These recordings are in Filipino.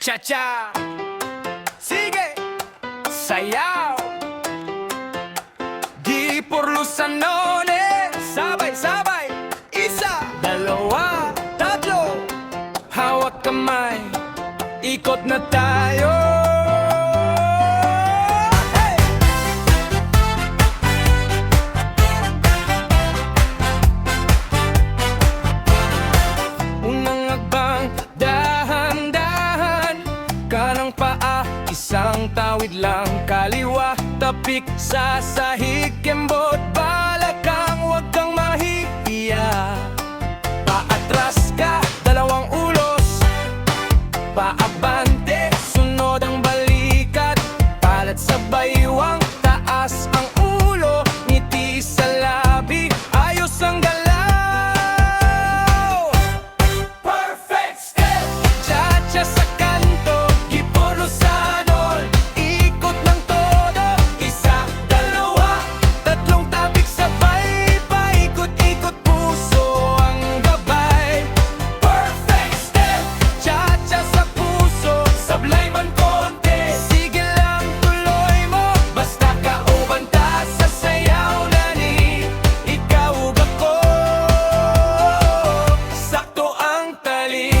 Cha-cha, sige, sayaw. Di Porlusanone, sabay-sabay. Isa, dalawa, tatlo. Hawak kamay, ikot na tayo. Hey! Unang agbang, dahan-dahan. Kanang paa, isang tawid lang. Kaliwa, tapik sa sahig. Kembot, balakang, huwag kang mahihiya. Paatras ka, dalawang ulos. Paabante, sunod ang balikat. Palat sa baywang, taas ang ulo. Ngiti sa labi, ayos ang galaw. Perfect step, cha-cha sa kanto. Di Porlusanon, ikot ng todo. Isa, dalawa, tatlong tabik sabay. Paikot-ikot puso ang gabay. Perfect step, cha-cha sa puso. Sablay man konti, sige lang tuloy mo. Basta kaubanta sa sayaw na ni ikaw ug ako. Sakto ang tali.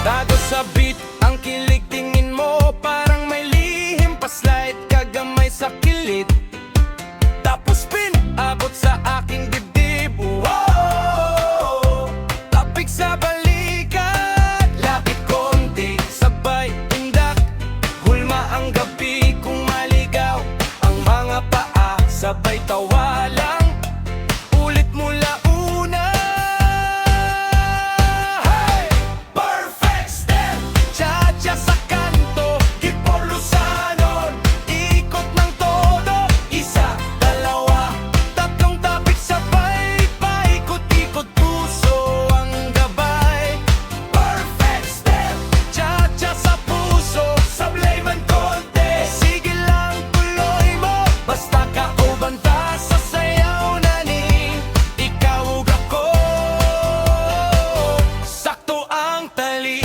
Tago sa beat, ang kilig tingin mo. Parang may lihim pa slide, kagamay sa kilid. Tapos spin, abot sa aking dibdib. Wow! Tapik sa balikat, lapit konti, sabay tindak. Hulma ang gabi kung maligaw ang mga paa, sabay tawa lang. Ulit mula una. Hey! Perfect step, cha-cha sa kanto. Di Porlusanon, ikot ng todo. Isa, dalawa, tatlong tapik sabay. Paikot-ikot puso ang gabay. Perfect step, cha-cha sa puso. Sablay man konti, sige lang tuloy mo. Basta kaubanta sa sayaw na ni ikaw ug ako. Sakto ang tali.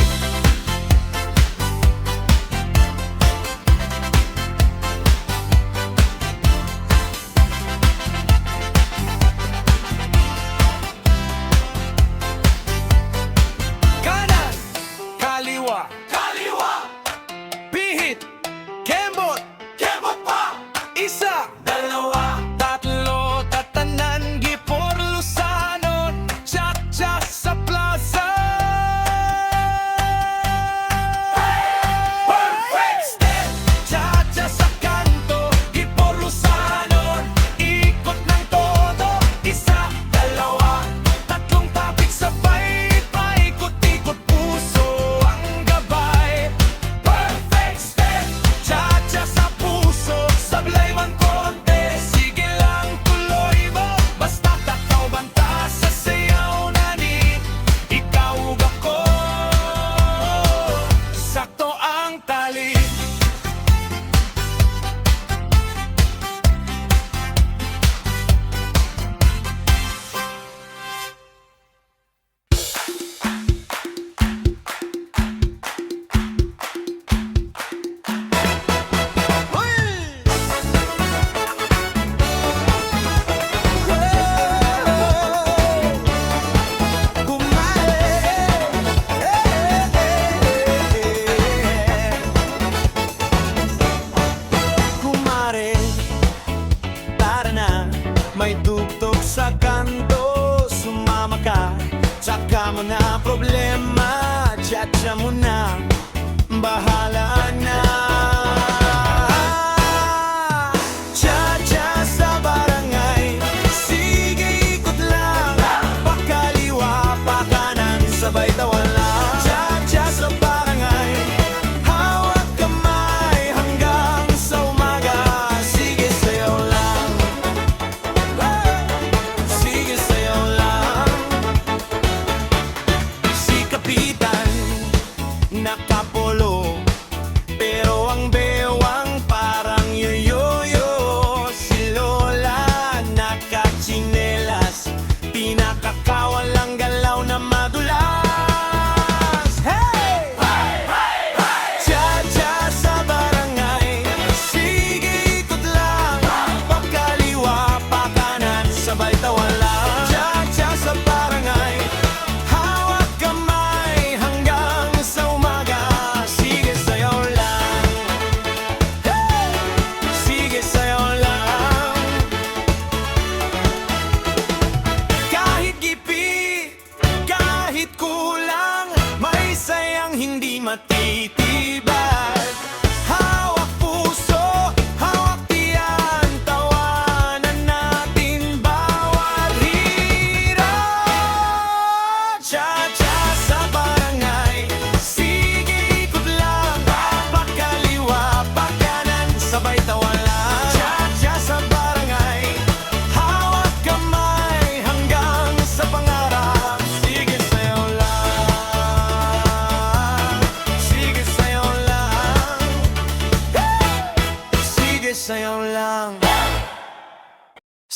Kanan, kaliwa, kaliwa. Pihit, kembot, kembot pa. Isa, dalawa, tatlo, tatanan. Di Porlusanon, cha-cha sa plaza. Perfect step, cha-cha sa kanto. Di Porlusanon, ikot ng todo. Isa, dalawa, tatlong tapik sabay. Paikot-ikot puso ang gabay. Perfect step, cha-cha sa puso. Sablay man konti, sige lang tuloy mo. Basta takaw banta sa sayaw na ni ikaw ug ako. Sakto ang tali. Kumare, tara na, may tugtog sa kanto. Sumama ka, tsaka mo na problema. Tiyatsa mo na, bahala na. Tiyatsa sa barangay, sige ikot lang. Pakaliwa, pakanan, sabay tawan lang. Tiyatsa sa barangay, hawak kamay hanggang sa umaga. Sige sayaw lang, sige sayaw lang. Si Kapitan, nakapolo,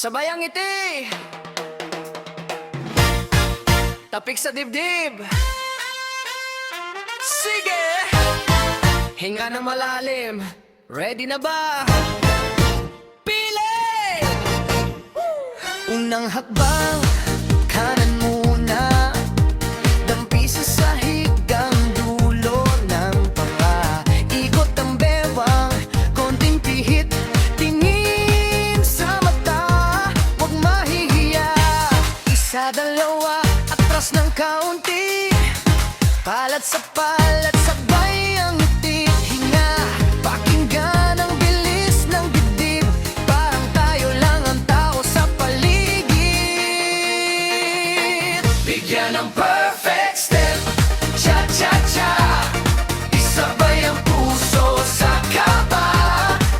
Sabay ang ngiti, tapik sa dibdib. Sige, hinga na malalim. Ready na ba? Pili! Unang hakbang, kanan muna. Dampi sa sahig ang dulo ng panga. Ikot ang bewang, konting pihit. Tingin sa mata, huwag mahihiya. Isa, dalawa, atras ng kaunti. Palat sa palat, sabay ang ngiti. Hinga, pakinggan ang bilis ng dibdib. Parang tayo lang ang tao sa paligid. Bigyan ng perfect step, cha-cha-cha. Isabay ang puso sa kaba.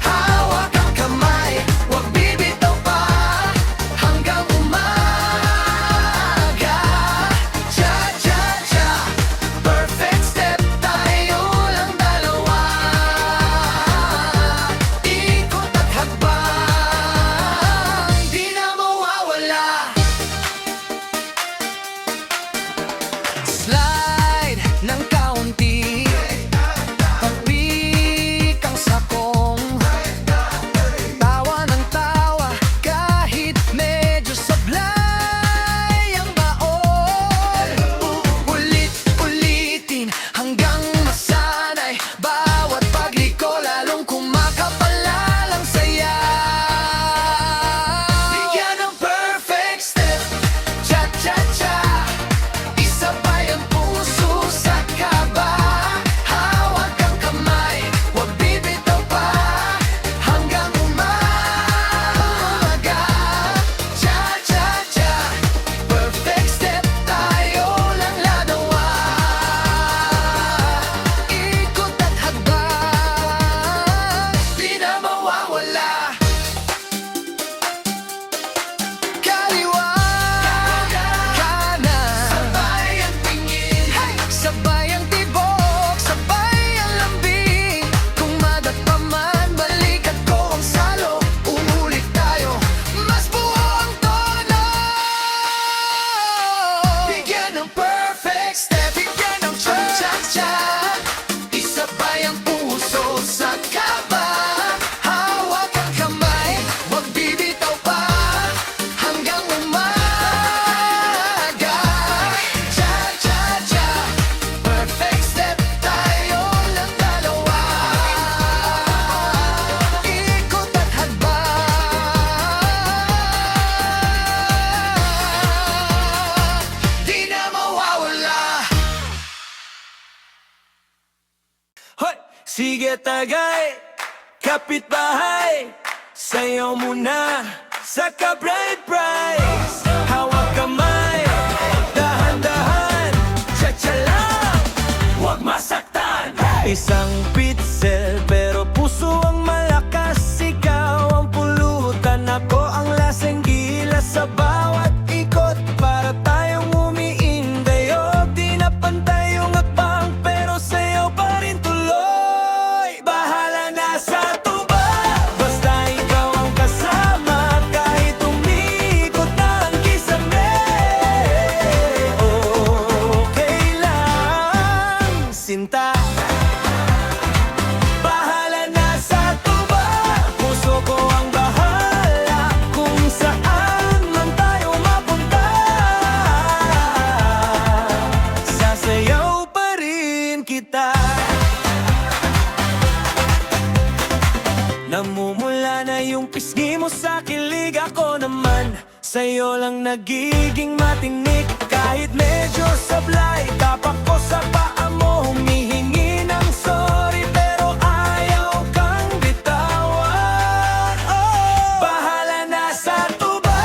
Hawak ang kamay, huwag bibitaw pa. Hanggang umaga, cha-cha-cha. Perfect step, tayo lang dalawa. Ikot at hakbang, di na mawawala. Slide ng kaunti, pagpik ang sakong. Tawa ng tawa, kahit medyo sablay ang baon. Ulit-ulitin hanggang masanay. Bawat pagliko lalong kumakapalalang saya. Bigyan ng perfect step, cha-cha-cha. Isabay ang puso sa kaba. Hawak ang kamay, huwag bibitaw pa. Hanggang umaga, cha-cha-cha. Perfect step, tayo lang ladawa. Ikot at hakbang, di na mawawala. Kaliwa, kanan, sabay ang tingin, sabay ang tibok, sabay ang lambing. Kung madat pa man, balikat ko ang salo. Uulit tayo, mas buo ang tono. Bigyan ng perfect step, bigyan ng cha-cha-cha. Isabay ang puso sa kaba. Hawak ang kamay, huwag bibitaw pa. Hanggang umaga, cha-cha-cha. Perfect step, tayo lang dalawa. Ikot at hakbang, di na mawawala. Hoy! Sige tagay, kapitbahay, sayaw muna sa ka-bright price. Hawak kamay, dahan-dahan, cha-cha lang, huwag masaktan. Isang pitzel pero puso ang malakas. Ikaw ang pulutan, ako ang laseng gilas. Sa bawat ikot para tayong umiindayo. Di na pantay yung akbang pero sayaw pa rin tuloy. Bahala na sa tuba, basta ikaw ang kasama. Kahit umikot na ang kisame, okay lang, sinta. Bahala na sa tuba, puso ko ang bahala. Kung saan man tayo mapunta, sasayaw pa rin kita. Namumula na yung pisngi mo sa kilig. Ako naman sa'yo lang nagiging matinik. Kahit medyo sablay, tapak ko sa paa mo. Humihingi ng sorry pero ayaw kang bitawan. Oh, bahala na sa tuba,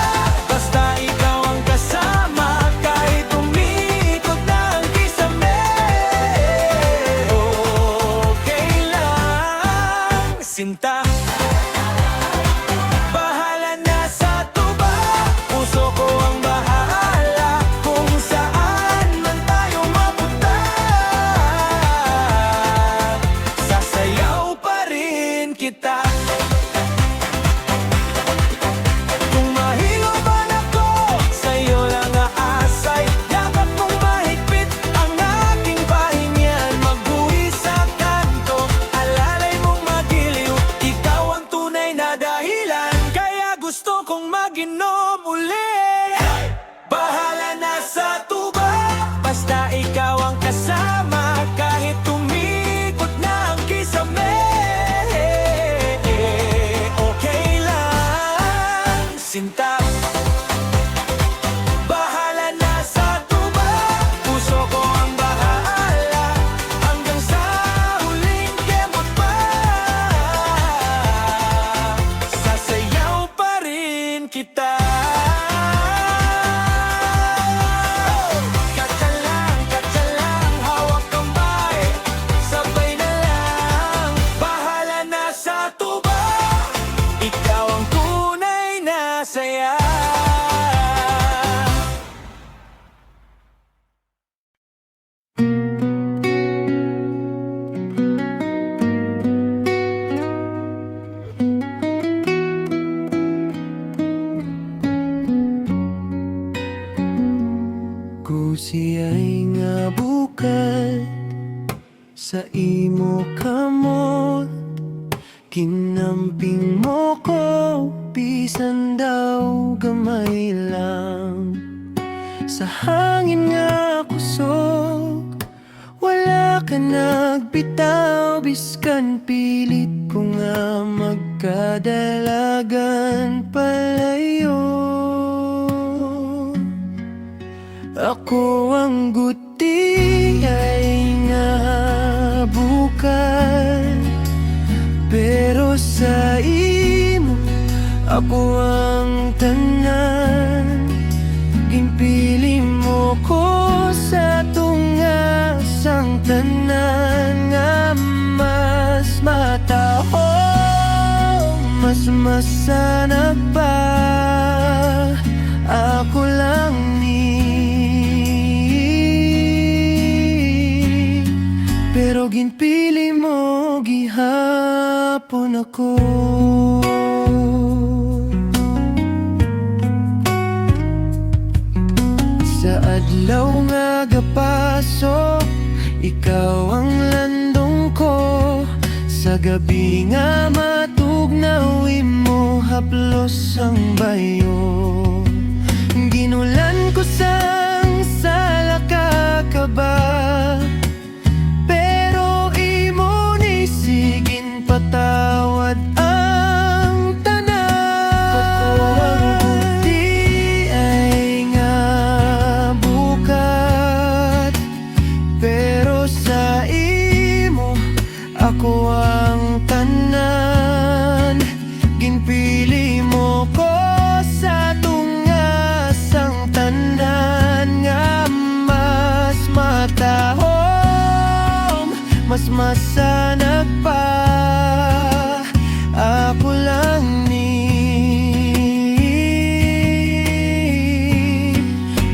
basta ikaw ang kasama. Kahit umikot na ang kisame, okay lang, sinta. Bahala na sa tuba, puso ko ang bahala. Kung saan man tayo mapunta, ko siya'y nga bukat sa imo kamot. Kinamping mo ko, bisan daw gamay lang. Sa hangin nga kusog, wala ka nagbitaw. Biskan pilit ko nga magkadalagan palayo. Ako ang guti ay nga bukat, pero sa imo ako ang tanan. Ginpili mo ko sa tungasang tanan, nga mas mataho, mas masanag pa. Ako lang pero ginpili mo, gihapon ako. Sa adlaw nga gapasok, ikaw ang landong ko. Sa gabi nga matugnaw, mo haplos ang bayo. Ginulan ko sang sala kakaba, patawad ang tanan. Ako ang buti ay nga bukat, pero sa imo ako ang tanan. Ginpili mo ko sa tungasang tanan, nga mas matahom, mas masanag pa. Ako lang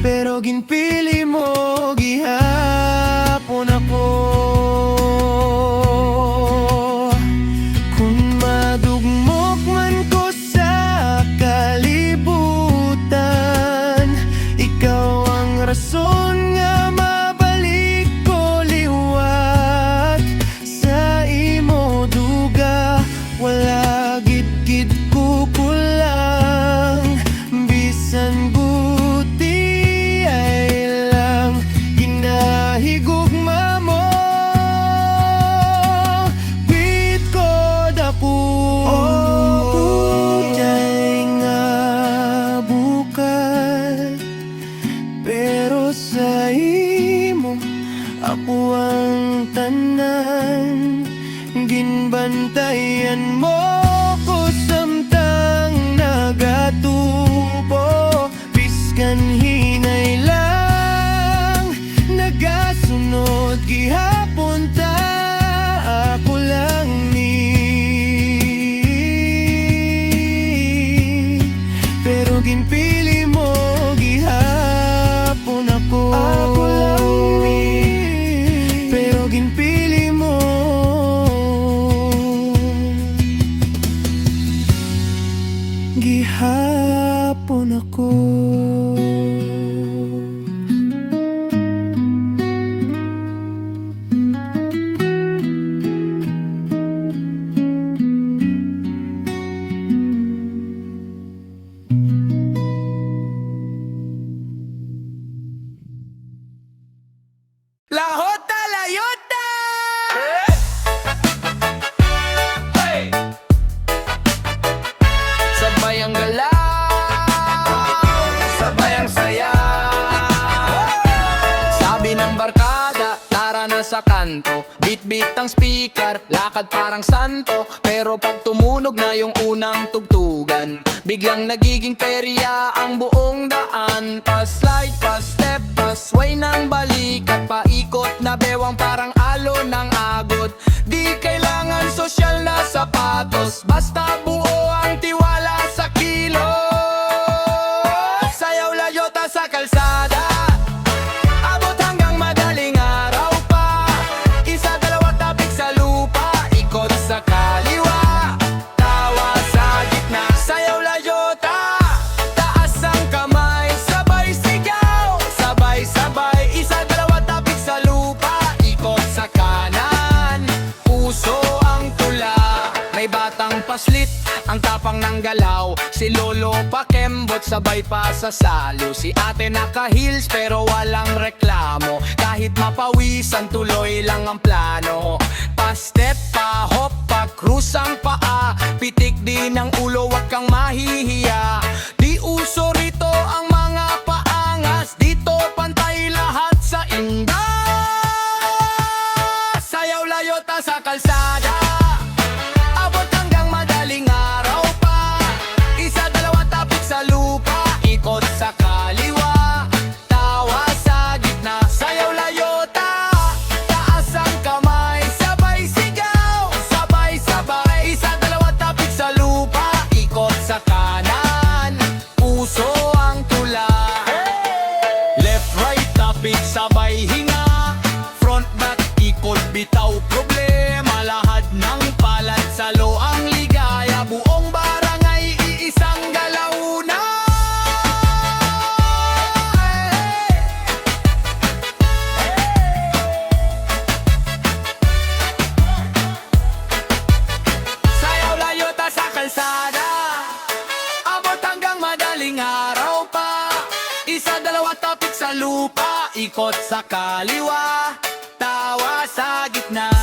pero ginpili mo, gihapon ako. Kung madugmok man ko sa kalibutan, ikaw ang rason nga mabalik ko liwat. Sa imo duga, wala gid kukulang. Bisan buti ay lang ginahigugma mo. Wit ko dako, butay nga bukat, pero sa imo ako ang tanan. Ginbantayan mo ko samtang nagatubo. Biskan hinay lang nagasunod, gihapon ta. Ako lang pero ginpili mo, gihapon ako. Ako lang pero ginpili mo, gihapon ako. Lahota Layota! Hey! Sabay ang galaw, sabay ang saya. Sabi ng barkada, tara na sa kanto. Beat-beat ang speaker, lakad parang santo. Pero pag tumunog na yung unang tugtugan, biglang nagiging perya ang buong daan. Pa-slide, pa-step, pa-sway ng balikat, paikot na bewang parang alo ng agot. Di kailangan sosyal na sapatos, basta buo ang tiwala sa kilos. Sayaw layota sa kalsada, abot hanggang madaling araw pa. Isa, dalawa, tapik sa lupa, ikot sa kaliwa, tawa sa gitna. Sayaw layota, taas ang kamay, sabay sigaw, sabay paslit, ang tapang ng galaw. Si lolo pakembot, sabay pa sa salo. Si ate naka-heels pero walang reklamo. Kahit mapawisan, tuloy lang ang plano. Pa-step, pa-hop, pa-cruise ang paa. Pitik din ang ulo, wag kang mahihiya. Di uso rito ang mga paangas. Dito pantay lahat sa inda. Sayaw layota sa kalsada, abot hanggang madaling araw pa. Isa, dalawa, tapik sa lupa, ikot sa kaliwa, tawa sa gitna. Sayaw layota, taas ang kamay, sabay sigaw, sabay-sabay. Isa, dalawa, tapik sa lupa, ikot sa kanan, puso ang tula. Left, right, tapik, sabay hinga. Front, back, ikot, bitaw, problema. Lahat ng palad sa lo ang ligaya. Buong barangay, iisang galaw na. Sayaw layota sa kalsada, abot hanggang madaling araw pa. Isa, dalawa, tapik sa lupa, ikot sa kaliwa, tawa sa gitna.